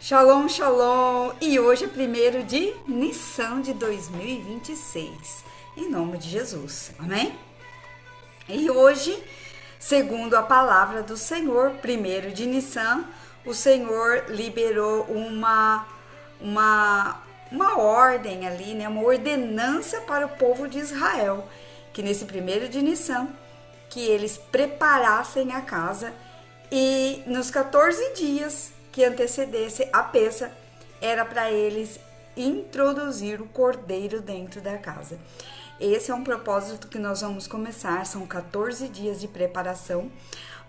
Shalom, shalom! E hoje é 1º de Nissan de 2026, em nome de Jesus, amém? E hoje, segundo a palavra do Senhor, 1º de Nissan, o Senhor liberou uma ordem ali, né? Uma ordenança para o povo de Israel, que nesse 1º de Nissan, que eles preparassem a casa e nos 14 dias que antecedesse a peça, era para eles introduzir o cordeiro dentro da casa. Esse é um propósito que nós vamos começar, são 14 dias de preparação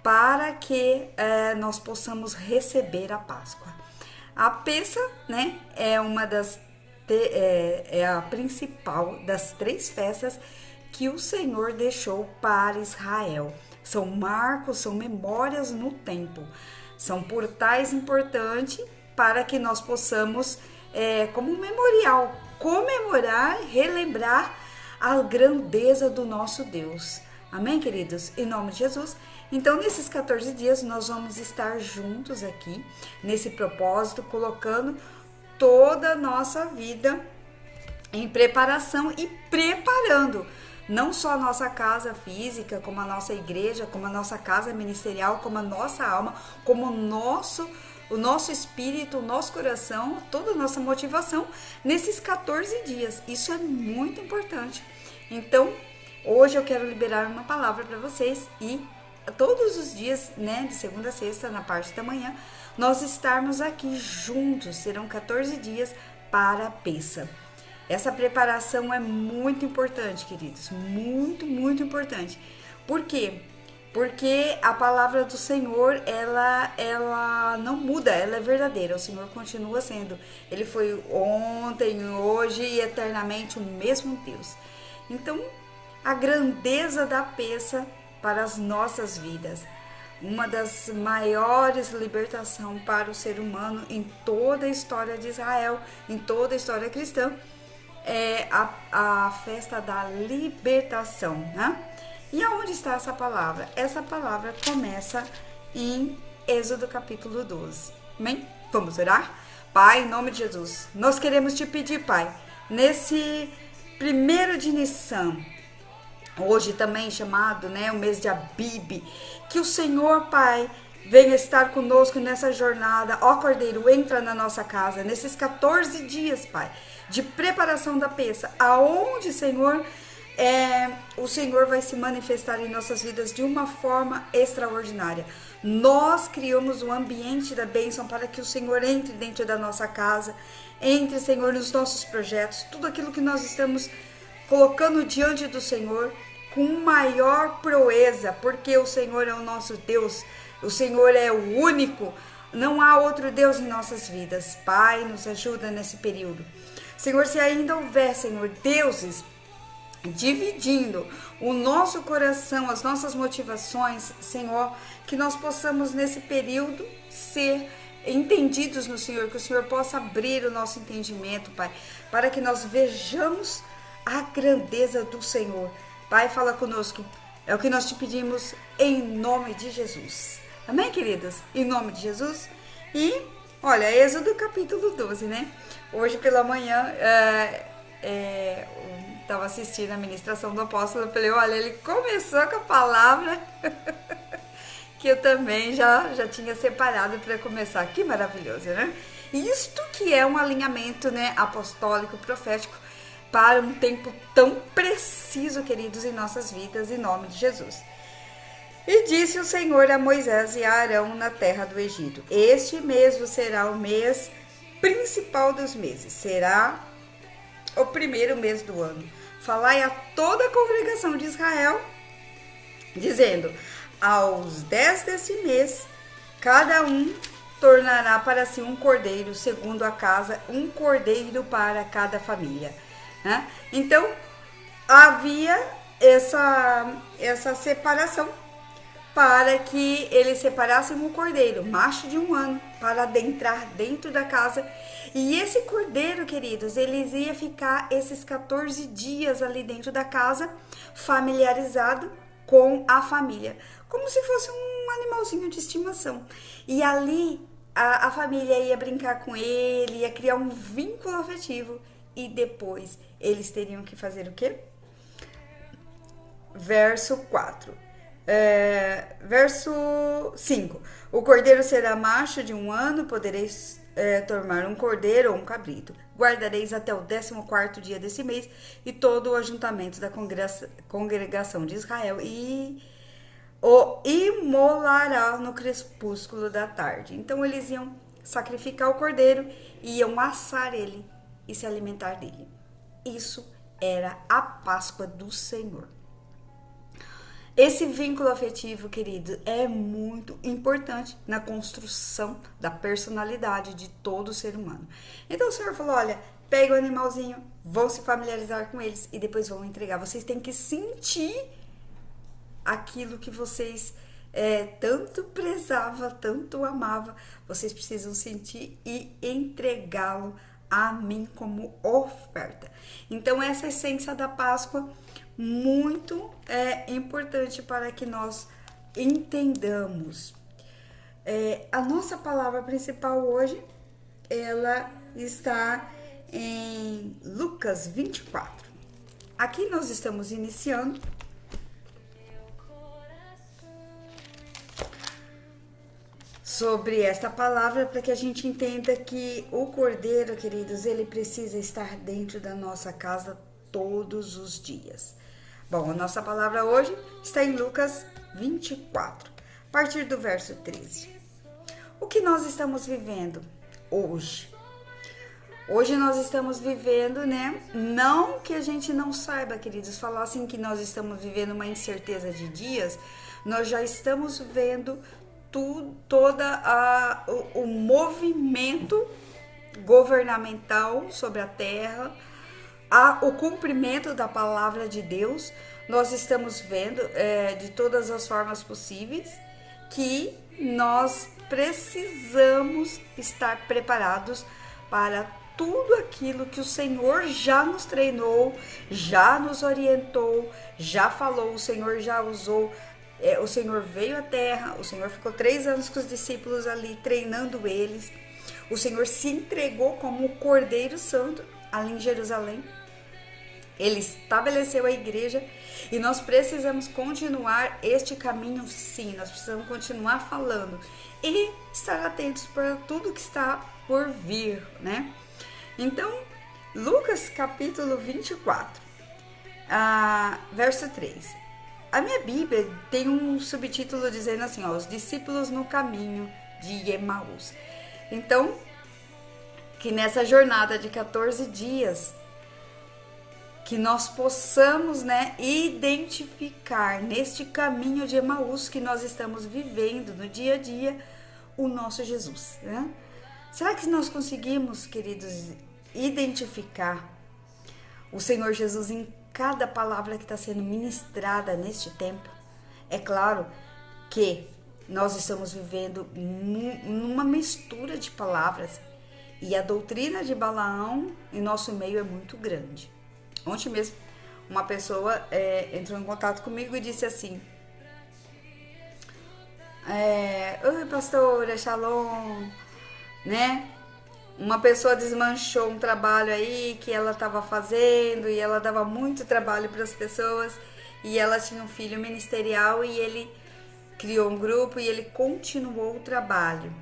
para que nós possamos receber a Páscoa. A peça, né, é a principal das 3 festas que o Senhor deixou para Israel. São marcos, são memórias no tempo. São portais importantes para que nós possamos, como um memorial, comemorar, relembrar a grandeza do nosso Deus. Amém, queridos? Em nome de Jesus. Então, nesses 14 dias, nós vamos estar juntos aqui, nesse propósito, colocando toda a nossa vida em preparação e preparando não só a nossa casa física, como a nossa igreja, como a nossa casa ministerial, como a nossa alma, como o nosso espírito, o nosso coração, toda a nossa motivação nesses 14 dias. Isso é muito importante. Então, hoje eu quero liberar uma palavra para vocês e todos os dias, né, de segunda a sexta, na parte da manhã, nós estarmos aqui juntos. Serão 14 dias para a peça. Essa preparação é muito importante, queridos, muito, muito importante. Por quê? Porque a palavra do Senhor, ela não muda, ela é verdadeira, o Senhor continua sendo. Ele foi ontem, hoje e eternamente o mesmo Deus. Então, a grandeza da peça para as nossas vidas, uma das maiores libertações para o ser humano em toda a história de Israel, em toda a história cristã, é a festa da libertação, né? E aonde está essa palavra? Essa palavra começa em Êxodo capítulo 12. Amém? Vamos orar? Pai, em nome de Jesus, nós queremos te pedir, Pai, nesse 1º de Nissan, hoje também chamado, né, o mês de Abib, que o Senhor, Pai, venha estar conosco nessa jornada. Ó Cordeiro, entra na nossa casa, nesses 14 dias, Pai, de preparação da peça, aonde, Senhor, o Senhor vai se manifestar em nossas vidas de uma forma extraordinária. Nós criamos um ambiente da bênção para que o Senhor entre dentro da nossa casa, entre, Senhor, nos nossos projetos, tudo aquilo que nós estamos colocando diante do Senhor com maior proeza, porque o Senhor é o nosso Deus, o Senhor é o único, não há outro Deus em nossas vidas. Pai, nos ajuda nesse período. Senhor, se ainda houver, Senhor, deuses dividindo o nosso coração, as nossas motivações, Senhor, que nós possamos nesse período ser entendidos no Senhor, que o Senhor possa abrir o nosso entendimento, Pai, para que nós vejamos a grandeza do Senhor. Pai, fala conosco, é o que nós te pedimos em nome de Jesus. Amém, queridos? Em nome de Jesus. E, olha, Êxodo capítulo 12, né? Hoje pela manhã, estava assistindo a ministração do apóstolo, eu falei, olha, ele começou com a palavra que eu também já tinha separado para começar. Que maravilhoso, né? Isto que é um alinhamento, né, apostólico, profético, para um tempo tão preciso, queridos, em nossas vidas, em nome de Jesus. E disse o Senhor a Moisés e a Arão na terra do Egito: este mês será o mês principal dos meses, será o 1º mês do ano. Falai a toda a congregação de Israel, dizendo: aos 10 desse mês, cada um tornará para si um cordeiro, segundo a casa, um cordeiro para cada família. Né? Então, havia essa separação para que eles separassem um cordeiro, macho de 1 ano, para adentrar dentro da casa. E esse cordeiro, queridos, eles ia ficar esses 14 dias ali dentro da casa, familiarizado com a família, como se fosse um animalzinho de estimação. E ali a família ia brincar com ele, ia criar um vínculo afetivo e depois eles teriam que fazer o quê? Verso 4. Verso 5. O cordeiro será macho de 1 ano, podereis tomar um cordeiro ou um cabrito. Guardareis até o 14º dia desse mês e todo o ajuntamento da congregação de Israel e o imolará no crepúsculo da tarde. Então eles iam sacrificar o cordeiro e iam assar ele e se alimentar dele. Isso era a Páscoa do Senhor. Esse vínculo afetivo, querido, é muito importante na construção da personalidade de todo ser humano. Então o Senhor falou, olha, pega o animalzinho, vão se familiarizar com eles e depois vão entregar. Vocês têm que sentir aquilo que vocês tanto prezava, tanto amava. Vocês precisam sentir e entregá-lo a mim como oferta. Então essa essência da Páscoa muito importante para que nós entendamos. A nossa palavra principal hoje, ela está em Lucas 24. Aqui nós estamos iniciando sobre esta palavra para que a gente entenda que o cordeiro, queridos, ele precisa estar dentro da nossa casa todos os dias. Bom, a nossa palavra hoje está em Lucas 24, a partir do verso 13. O que nós estamos vivendo hoje? Hoje nós estamos vivendo, né? Não que a gente não saiba, queridos, falar assim que nós estamos vivendo uma incerteza de dias, nós já estamos vendo todo o movimento governamental sobre a terra, o cumprimento da palavra de Deus. Nós estamos vendo de todas as formas possíveis que nós precisamos estar preparados para tudo aquilo que o Senhor já nos treinou, já nos orientou, já falou, o Senhor já usou. O Senhor veio à terra, o Senhor ficou 3 anos com os discípulos ali, treinando eles. O Senhor se entregou como o Cordeiro Santo ali em Jerusalém. Ele estabeleceu a igreja e nós precisamos continuar este caminho, sim. Nós precisamos continuar falando e estar atentos para tudo que está por vir, né? Então, Lucas capítulo 24, verso 3. A minha Bíblia tem um subtítulo dizendo assim, ó, os discípulos no caminho de Emaús. Então, que nessa jornada de 14 dias, que nós possamos, né, identificar neste caminho de Emaús que nós estamos vivendo no dia a dia o nosso Jesus, né? Será que nós conseguimos, queridos, identificar o Senhor Jesus em cada palavra que está sendo ministrada neste tempo? É claro que nós estamos vivendo numa mistura de palavras e a doutrina de Balaão em nosso meio é muito grande. Ontem mesmo, uma pessoa entrou em contato comigo e disse assim: oi, pastora, shalom, né? Uma pessoa desmanchou um trabalho aí que ela estava fazendo e ela dava muito trabalho para as pessoas e ela tinha um filho ministerial e ele criou um grupo e ele continuou o trabalho.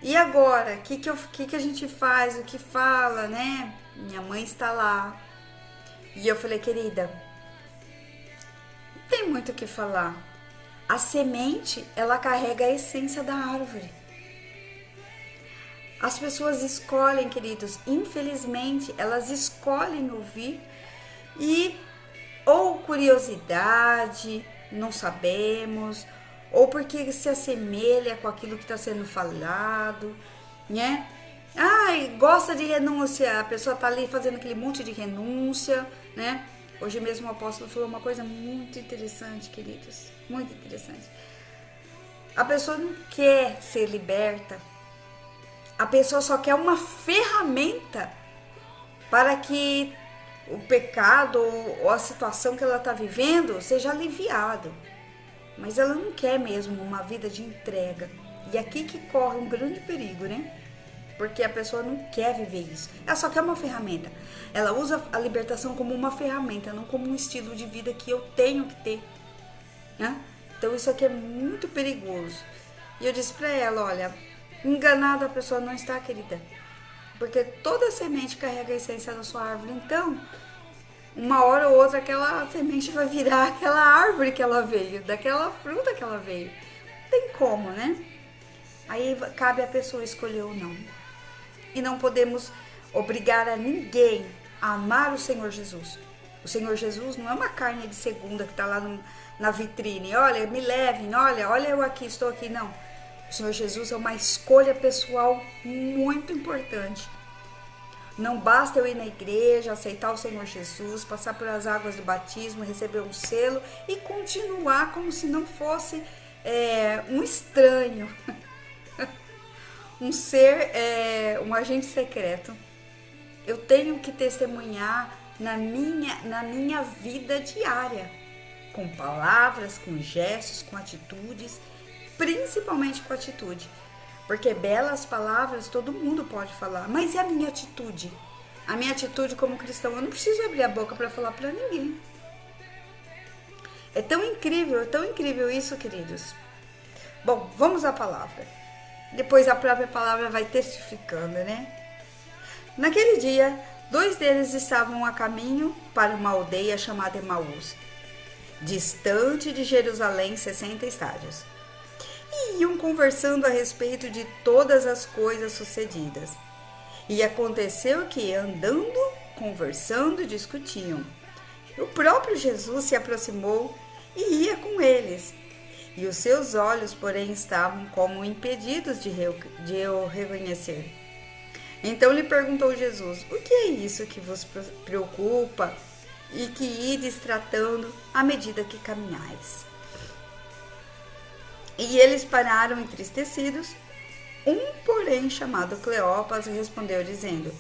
E agora, o que a gente faz, o que fala, né? Minha mãe está lá. E eu falei, querida, não tem muito o que falar. A semente, ela carrega a essência da árvore. As pessoas escolhem, queridos, infelizmente, elas escolhem ouvir e ou curiosidade, não sabemos, ou porque se assemelha com aquilo que está sendo falado, né? Ai, gosta de renúncia, a pessoa tá ali fazendo aquele monte de renúncia, né? Hoje mesmo o apóstolo falou uma coisa muito interessante, queridos, muito interessante. A pessoa não quer ser liberta, a pessoa só quer uma ferramenta para que o pecado ou a situação que ela está vivendo seja aliviado. Mas ela não quer mesmo uma vida de entrega. E aqui que corre um grande perigo, né? Porque a pessoa não quer viver isso. Ela só quer uma ferramenta. Ela usa a libertação como uma ferramenta, não como um estilo de vida que eu tenho que ter, né? Então isso aqui é muito perigoso. E eu disse pra ela, olha, enganada a pessoa não está, querida. Porque toda semente carrega a essência da sua árvore. Então, uma hora ou outra aquela semente vai virar aquela árvore que ela veio, daquela fruta que ela veio. Não tem como, né? Aí cabe a pessoa escolher ou não. E não podemos obrigar a ninguém a amar o Senhor Jesus. O Senhor Jesus não é uma carne de segunda que está lá na vitrine. Olha, me levem, olha eu aqui, estou aqui. Não. O Senhor Jesus é uma escolha pessoal muito importante. Não basta eu ir na igreja, aceitar o Senhor Jesus, passar por as águas do batismo, receber um selo e continuar como se não fosse um estranho. Um ser, um agente secreto. Eu tenho que testemunhar na minha vida diária, com palavras, com gestos, com atitudes, principalmente com atitude. Porque belas palavras todo mundo pode falar, mas e a minha atitude? A minha atitude como cristão, eu não preciso abrir a boca para falar para ninguém. É tão incrível isso, queridos. Bom, vamos à palavra. Depois a própria palavra vai testificando, né? Naquele dia, 2 deles estavam a caminho para uma aldeia chamada Emaús, distante de Jerusalém 60 estádios. E iam conversando a respeito de todas as coisas sucedidas. E aconteceu que, andando, conversando, discutiam. O próprio Jesus se aproximou e ia com eles. E os seus olhos, porém, estavam como impedidos de o reconhecer. Então lhe perguntou Jesus: o que é isso que vos preocupa e que ides tratando à medida que caminhais? E eles pararam entristecidos. Porém, chamado Cleopas, respondeu dizendo: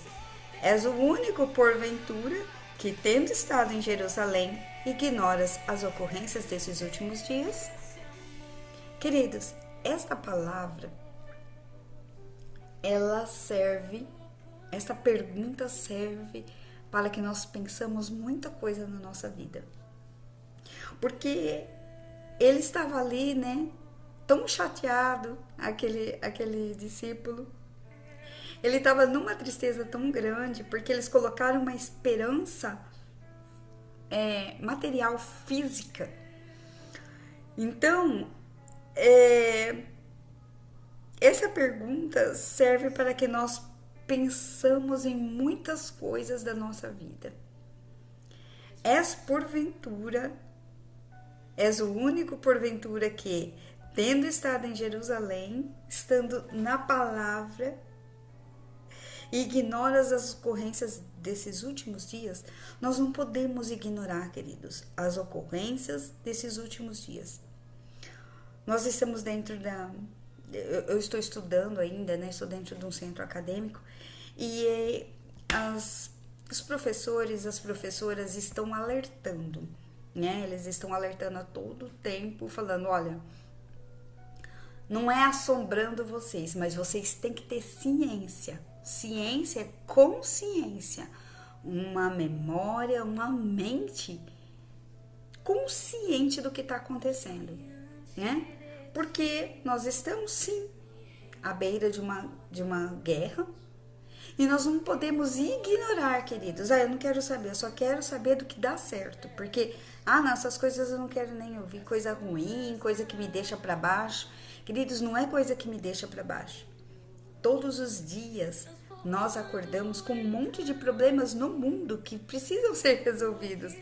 és o único, porventura, que, tendo estado em Jerusalém, ignoras as ocorrências desses últimos dias? Queridos, esta palavra, esta pergunta serve para que nós pensamos muita coisa na nossa vida. Porque ele estava ali, né, tão chateado, aquele discípulo. Ele estava numa tristeza tão grande, porque eles colocaram uma esperança material, física. Então, essa pergunta serve para que nós pensamos em muitas coisas da nossa vida. És o único porventura que, tendo estado em Jerusalém, estando na palavra, ignoras as ocorrências desses últimos dias? Nós não podemos ignorar, queridos, as ocorrências desses últimos dias. Nós estamos dentro eu estou estudando ainda, né? Estou dentro de um centro acadêmico e os professores, as professoras estão alertando, né? Eles estão alertando a todo tempo, falando: olha, não é assombrando vocês, mas vocês têm que ter ciência. Ciência é consciência, uma memória, uma mente consciente do que está acontecendo, né? Porque nós estamos, sim, à beira de uma guerra e nós não podemos ignorar, queridos. Eu não quero saber, eu só quero saber do que dá certo, porque, não, essas coisas eu não quero nem ouvir, coisa ruim, coisa que me deixa para baixo. Queridos, não é coisa que me deixa para baixo. Todos os dias nós acordamos com um monte de problemas no mundo que precisam ser resolvidos.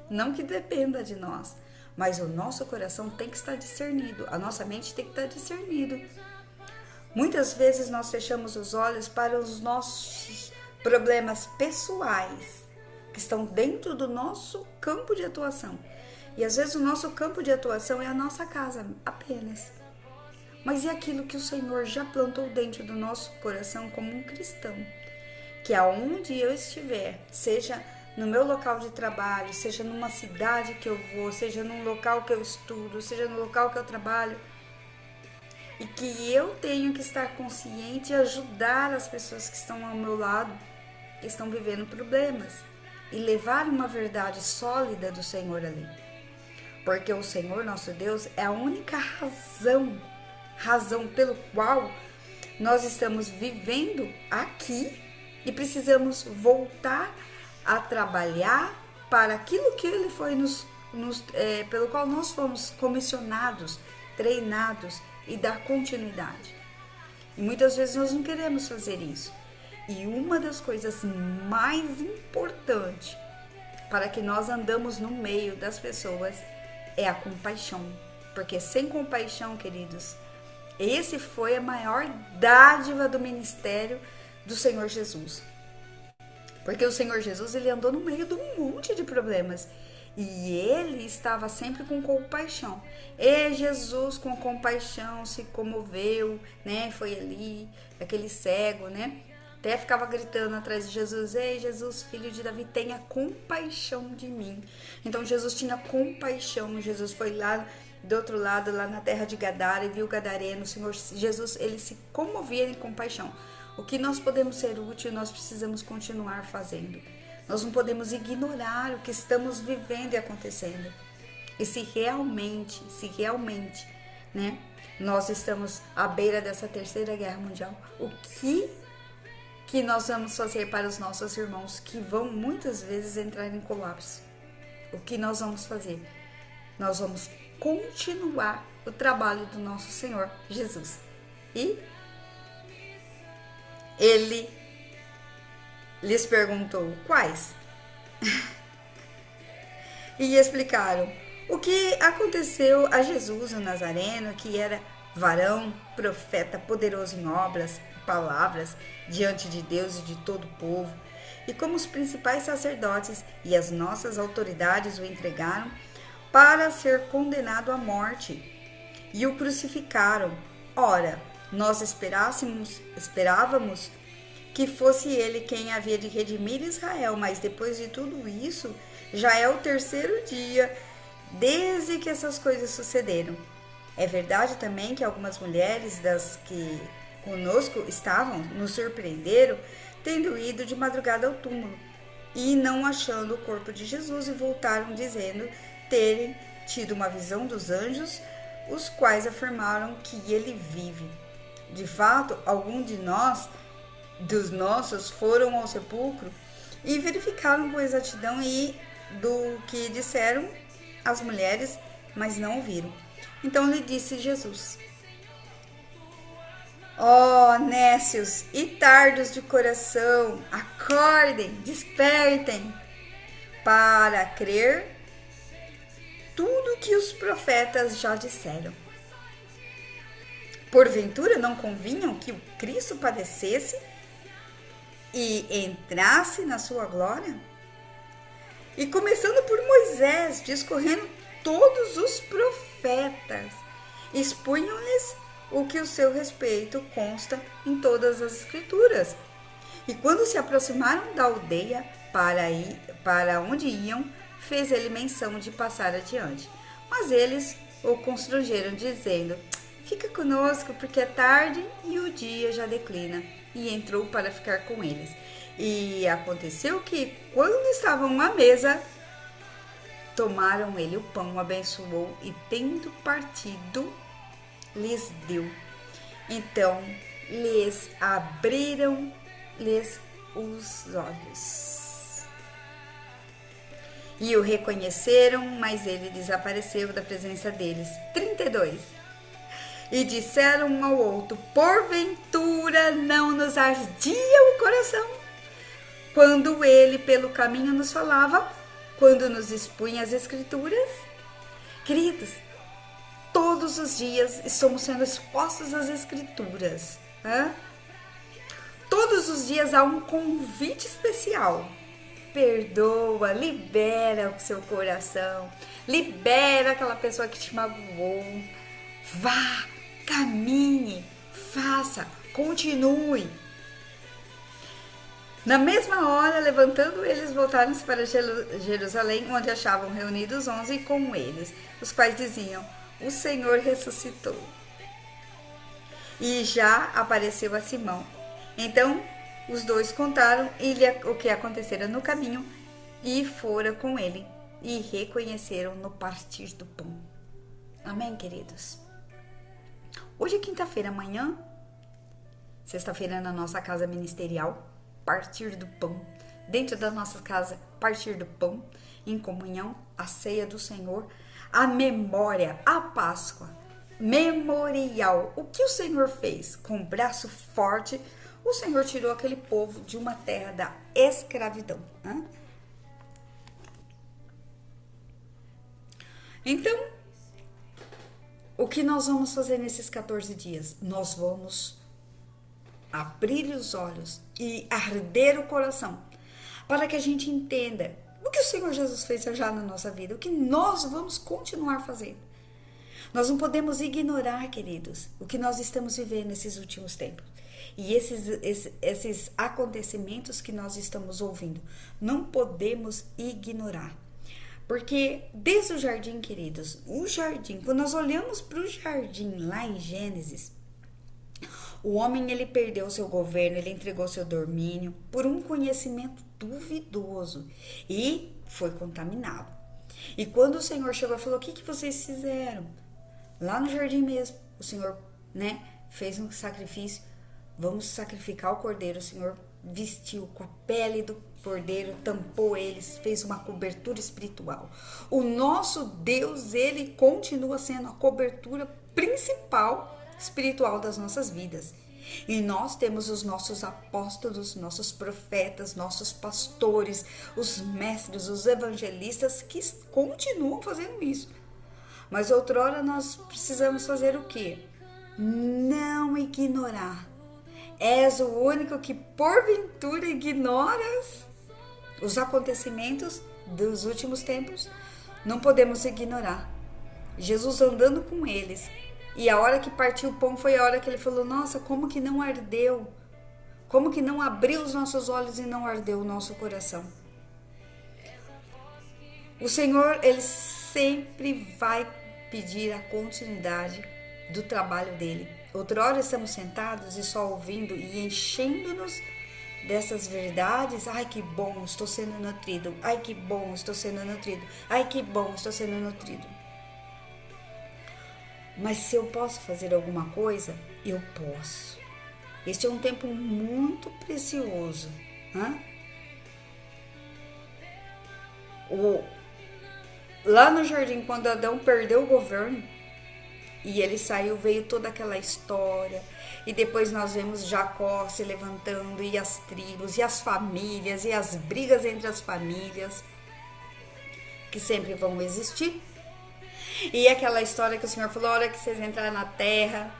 Não que dependa de nós, mas o nosso coração tem que estar discernido, a nossa mente tem que estar discernido. Muitas vezes nós fechamos os olhos para os nossos problemas pessoais, que estão dentro do nosso campo de atuação. E às vezes o nosso campo de atuação é a nossa casa apenas. Mas e aquilo que o Senhor já plantou dentro do nosso coração como um cristão? Que aonde eu estiver, seja no meu local de trabalho, seja numa cidade que eu vou, seja num local que eu estudo, seja no local que eu trabalho, e que eu tenho que estar consciente e ajudar as pessoas que estão ao meu lado, que estão vivendo problemas, e levar uma verdade sólida do Senhor ali. Porque o Senhor, nosso Deus, é a única razão pelo qual nós estamos vivendo aqui e precisamos voltar a trabalhar para aquilo que Ele foi pelo qual nós fomos comissionados, treinados e dar continuidade. E muitas vezes nós não queremos fazer isso. E uma das coisas mais importantes para que nós andamos no meio das pessoas é a compaixão. Porque sem compaixão, queridos, esse foi a maior dádiva do ministério do Senhor Jesus. Porque o Senhor Jesus, ele andou no meio de um monte de problemas. E ele estava sempre com compaixão. E Jesus, com compaixão, se comoveu, né? Foi ali, aquele cego, né? Até ficava gritando atrás de Jesus: ei, Jesus, filho de Davi, tenha compaixão de mim. Então Jesus tinha compaixão. Jesus foi lá do outro lado, lá na terra de Gadara, e viu o gadareno. O Senhor Jesus, ele se comovia em compaixão. O que nós podemos ser útil, nós precisamos continuar fazendo. Nós não podemos ignorar o que estamos vivendo e acontecendo. E se realmente, né, nós estamos à beira dessa terceira guerra mundial, o que nós vamos fazer para os nossos irmãos que vão muitas vezes entrar em colapso? O que nós vamos fazer? Nós vamos continuar o trabalho do nosso Senhor Jesus. E ele lhes perguntou: quais? E explicaram o que aconteceu a Jesus, o Nazareno, que era varão, profeta, poderoso em obras, palavras, diante de Deus e de todo o povo, e como os principais sacerdotes e as nossas autoridades o entregaram para ser condenado à morte, e o crucificaram. Ora, nós esperávamos que fosse ele quem havia de redimir Israel, mas depois de tudo isso, já é o terceiro dia desde que essas coisas sucederam. É verdade também que algumas mulheres das que conosco estavam nos surpreenderam, tendo ido de madrugada ao túmulo e não achando o corpo de Jesus, e voltaram dizendo terem tido uma visão dos anjos, os quais afirmaram que ele vive. De fato, alguns dos nossos, foram ao sepulcro e verificaram com exatidão e do que disseram as mulheres, mas não o viram. Então lhe disse Jesus: ó nécios e tardos de coração, acordem, despertem, para crer tudo que os profetas já disseram. Porventura não convinham que o Cristo padecesse e entrasse na sua glória? E começando por Moisés, discorrendo todos os profetas, expunham-lhes o que o seu respeito consta em todas as escrituras. E quando se aproximaram da aldeia para onde iam, fez ele menção de passar adiante. Mas eles o constrangeram, dizendo: fica conosco, porque é tarde e o dia já declina. E entrou para ficar com eles. E aconteceu que, quando estavam à mesa, tomaram ele o pão, abençoou e, tendo partido, lhes deu. Então lhes abriram-lhes os olhos e o reconheceram, mas ele desapareceu da presença deles. 32. E disseram um ao outro: porventura não nos ardia o coração quando ele pelo caminho nos falava, quando nos expunha as escrituras? Queridos, todos os dias estamos sendo expostos às escrituras. Todos os dias há um convite especial. Perdoa, libera o seu coração, libera aquela pessoa que te magoou. Vá, caminhe, faça, continue. Na mesma hora, levantando eles, voltaram-se para Jerusalém, onde achavam reunidos 11 com eles, os quais diziam: o Senhor ressuscitou. e já apareceu a Simão. Então os dois contaram o que acontecera no caminho e fora com ele e reconheceram no partir do pão. Amém, queridos? Hoje é quinta-feira, amanhã, sexta-feira, na nossa casa ministerial, partir do pão. Dentro da nossa casa, partir do pão, em comunhão, a ceia do Senhor, a memória, a Páscoa, memorial. O que o Senhor fez? Com um braço forte, o Senhor tirou aquele povo de uma terra da escravidão. Então, o que nós vamos fazer nesses 14 dias? Nós vamos abrir os olhos e arder o coração para que a gente entenda o que o Senhor Jesus fez já na nossa vida, o que nós vamos continuar fazendo. Nós não podemos ignorar, queridos, o que nós estamos vivendo nesses últimos tempos. E esses acontecimentos que nós estamos ouvindo, não podemos ignorar. Porque desde o jardim, queridos, o jardim, quando nós olhamos para o jardim lá em Gênesis, o homem ele perdeu seu governo, ele entregou seu domínio por um conhecimento duvidoso e foi contaminado. E quando o Senhor chegou e falou, o que vocês fizeram? Lá no jardim mesmo, o Senhor, fez um sacrifício, vamos sacrificar o cordeiro. O Senhor vestiu com a pele do cordeiro, tampou eles, fez uma cobertura espiritual. O nosso Deus, ele continua sendo a cobertura principal espiritual das nossas vidas. E nós temos os nossos apóstolos, nossos profetas, nossos pastores, os mestres, os evangelistas que continuam fazendo isso. Mas outrora nós precisamos fazer o quê? Não ignorar. És o único que porventura ignoras os acontecimentos dos últimos tempos? Não podemos ignorar. Jesus andando com eles. E a hora que partiu o pão foi a hora que ele falou, nossa, como que não ardeu? Como que não abriu os nossos olhos e não ardeu o nosso coração? O Senhor, ele sempre vai pedir a continuidade do trabalho dele. Outrora estamos sentados e só ouvindo e enchendo-nos dessas verdades. Ai, que bom, estou sendo nutrido. Ai, que bom, estou sendo nutrido. Ai, que bom, estou sendo nutrido. Mas se eu posso fazer alguma coisa, eu posso. Este é um tempo muito precioso. Lá no jardim, quando Adão perdeu o governo e ele saiu, veio toda aquela história. E depois nós vemos Jacó se levantando, e as tribos, e as famílias, e as brigas entre as famílias, que sempre vão existir. E aquela história que o Senhor falou, a hora que vocês entrarem na terra,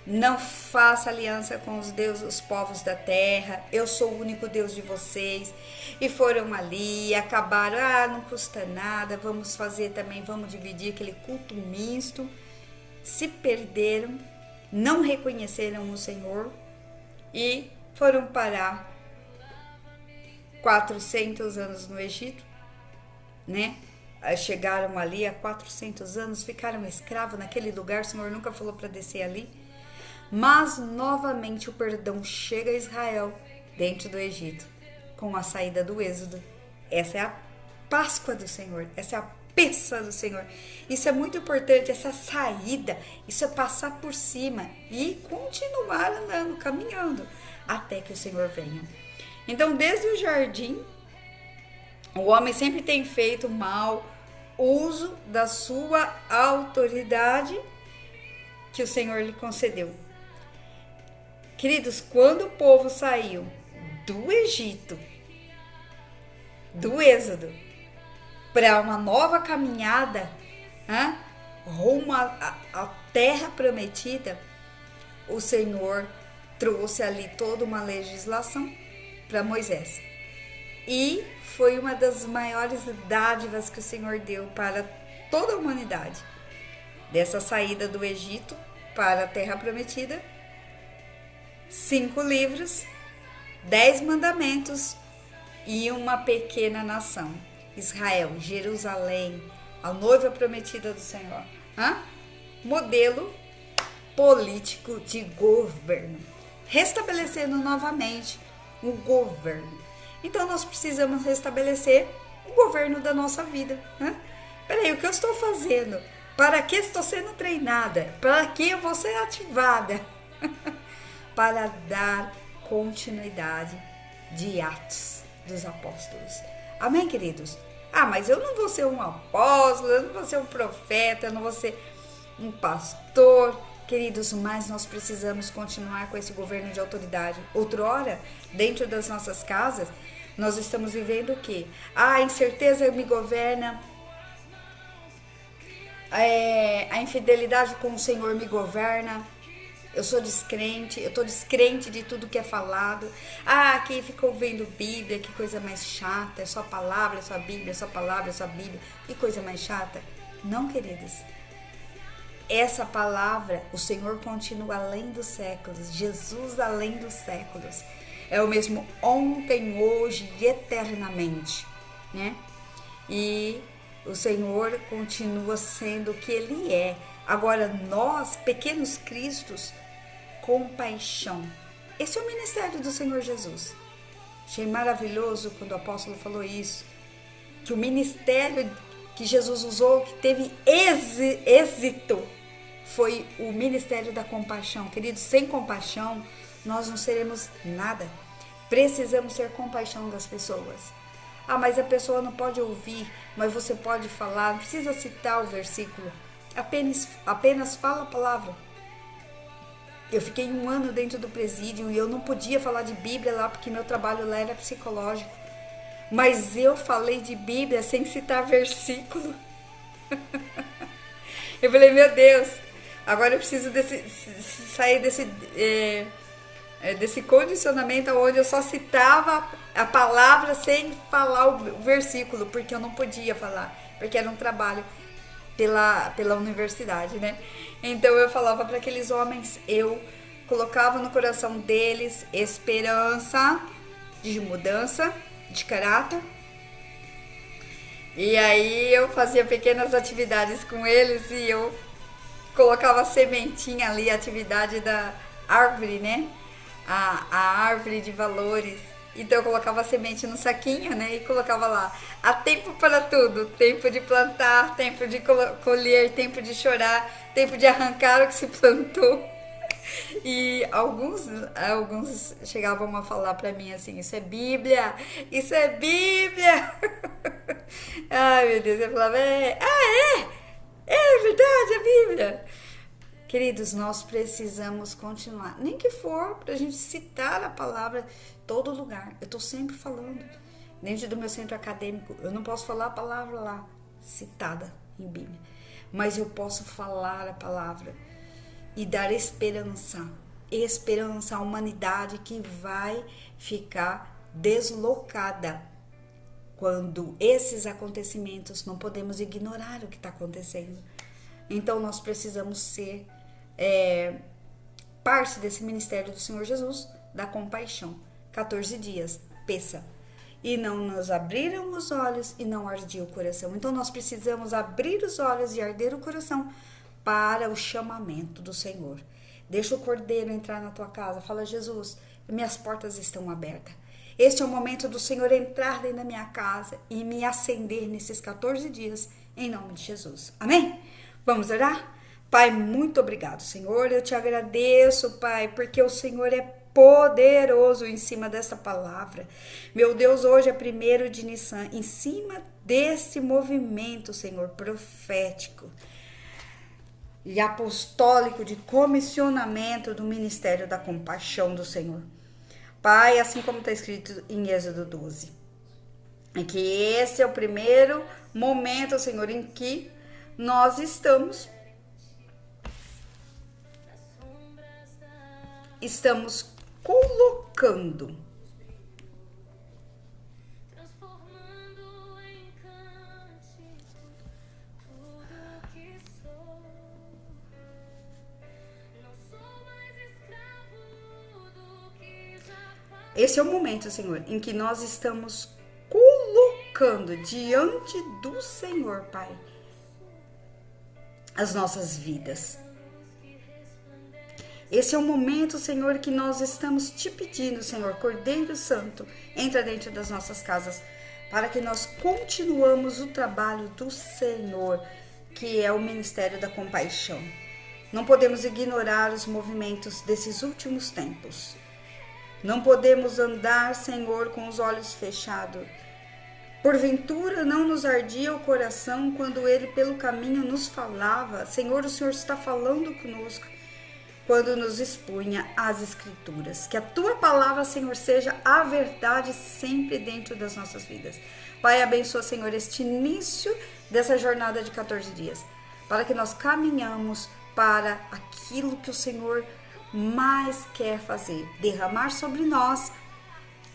não faça aliança com os deuses, os povos da terra, eu sou o único Deus de vocês. E foram ali, acabaram, não custa nada, vamos fazer também, vamos dividir aquele culto misto. Se perderam, não reconheceram o Senhor e foram parar 400 anos no Egito, Chegaram ali há 400 anos, ficaram escravos naquele lugar, o Senhor nunca falou para descer ali. Mas novamente o perdão chega a Israel dentro do Egito, com a saída do Êxodo. Essa é a Páscoa do Senhor, essa é a peça do Senhor. Isso é muito importante, essa saída, isso é passar por cima e continuar andando, caminhando, até que o Senhor venha. Então, desde o jardim, o homem sempre tem feito mau uso da sua autoridade que o Senhor lhe concedeu. Queridos, quando o povo saiu do Egito, do Êxodo, para uma nova caminhada rumo à terra prometida, o Senhor trouxe ali toda uma legislação para Moisés. E foi uma das maiores dádivas que o Senhor deu para toda a humanidade. Dessa saída do Egito para a terra prometida, 5 livros, 10 mandamentos e uma pequena nação. Israel, Jerusalém, a noiva prometida do Senhor. Modelo político de governo, restabelecendo novamente o governo. Então nós precisamos restabelecer o governo da nossa vida, né? Peraí, o que eu estou fazendo? Para que estou sendo treinada? Para que eu vou ser ativada? Para dar continuidade de Atos dos Apóstolos. Amém, queridos? Mas eu não vou ser um apóstolo, eu não vou ser um profeta, eu não vou ser um pastor. Queridos, mas nós precisamos continuar com esse governo de autoridade. Outrora, dentro das nossas casas, nós estamos vivendo o quê? A incerteza me governa, a infidelidade com o Senhor me governa. Eu sou descrente, eu tô descrente de tudo que é falado. Quem ficou vendo Bíblia, que coisa mais chata, é só palavra, é só Bíblia, é só palavra, é só Bíblia, que coisa mais chata. Não, queridos. Essa palavra, o Senhor continua além dos séculos, Jesus além dos séculos. É o mesmo ontem, hoje e eternamente, né? E o Senhor continua sendo o que Ele é. Agora, nós, pequenos cristos, compaixão. Esse é o ministério do Senhor Jesus. Achei maravilhoso quando o apóstolo falou isso, que o ministério que Jesus usou, que teve êxito, foi o ministério da compaixão. Queridos, sem compaixão, nós não seremos nada. Precisamos ter compaixão das pessoas. Mas a pessoa não pode ouvir, mas você pode falar, não precisa citar o versículo. Apenas fala a palavra. Eu fiquei 1 ano dentro do presídio e eu não podia falar de Bíblia lá, porque meu trabalho lá era psicológico. Mas eu falei de Bíblia sem citar versículo. Eu falei, meu Deus, agora eu preciso sair desse condicionamento onde eu só citava a palavra sem falar o versículo, porque eu não podia falar, porque era um trabalho pela universidade, né? Então eu falava para aqueles homens, eu colocava no coração deles esperança de mudança de caráter. E aí eu fazia pequenas atividades com eles e eu colocava sementinha ali, a atividade da árvore, né? A árvore de valores. Então eu colocava a semente no saquinho, né? E colocava lá, há tempo para tudo, tempo de plantar, tempo de colher, tempo de chorar, tempo de arrancar o que se plantou. E alguns chegavam a falar para mim assim, isso é Bíblia, isso é Bíblia. Ai, meu Deus, eu falava, é verdade, é Bíblia. Queridos, nós precisamos continuar, nem que for para a gente citar a palavra em todo lugar. Eu estou sempre falando, dentro do meu centro acadêmico, eu não posso falar a palavra lá, citada em Bíblia, mas eu posso falar a palavra e dar esperança à humanidade que vai ficar deslocada quando esses acontecimentos, não podemos ignorar o que está acontecendo. Então nós precisamos ser parte desse ministério do Senhor Jesus, da compaixão. 14 dias, peça. E não nos abriram os olhos e não ardia o coração. Então nós precisamos abrir os olhos e arder o coração para o chamamento do Senhor. Deixa o Cordeiro entrar na tua casa. Fala, Jesus, minhas portas estão abertas. Este é o momento do Senhor entrar dentro da minha casa e me acender nesses 14 dias, em nome de Jesus. Amém? Vamos orar? Pai, muito obrigado, Senhor. Eu te agradeço, Pai, porque o Senhor é poderoso em cima dessa palavra. Meu Deus, hoje é 1º de Nissan, em cima desse movimento, Senhor, profético e apostólico de comissionamento do Ministério da Compaixão do Senhor. Pai, assim como está escrito em Êxodo 12, é que esse é o primeiro momento, Senhor, em que nós estamos colocando esse é o momento, Senhor, em que nós estamos colocando diante do Senhor, Pai, as nossas vidas. Esse é o momento, Senhor, que nós estamos te pedindo, Senhor, Cordeiro Santo, entra dentro das nossas casas, para que nós continuamos o trabalho do Senhor, que é o ministério da compaixão. Não podemos ignorar os movimentos desses últimos tempos. Não podemos andar, Senhor, com os olhos fechados. Porventura não nos ardia o coração quando Ele pelo caminho nos falava. Senhor, o Senhor está falando conosco quando nos expunha as Escrituras. Que a Tua palavra, Senhor, seja a verdade sempre dentro das nossas vidas. Pai, abençoa, Senhor, este início dessa jornada de 14 dias, para que nós caminhamos para aquilo que o Senhor mais quer fazer. Derramar sobre nós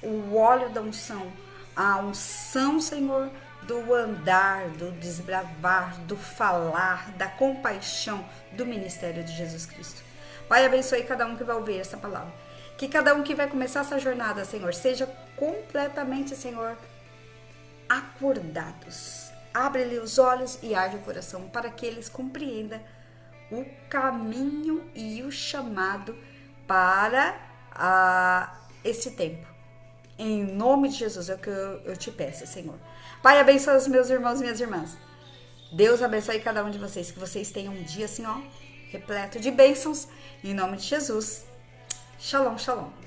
o óleo da unção, a unção, Senhor, do andar, do desbravar, do falar, da compaixão do ministério de Jesus Cristo. Pai, abençoe cada um que vai ouvir essa palavra. Que cada um que vai começar essa jornada, Senhor, seja completamente, Senhor, acordados. Abre-lhe os olhos e arde o coração para que eles compreendam o caminho e o chamado para esse tempo. Em nome de Jesus é o que eu te peço, Senhor. Pai, abençoe os meus irmãos e minhas irmãs. Deus abençoe cada um de vocês. Que vocês tenham um dia assim, ó, repleto de bênçãos. Em nome de Jesus. Shalom, shalom.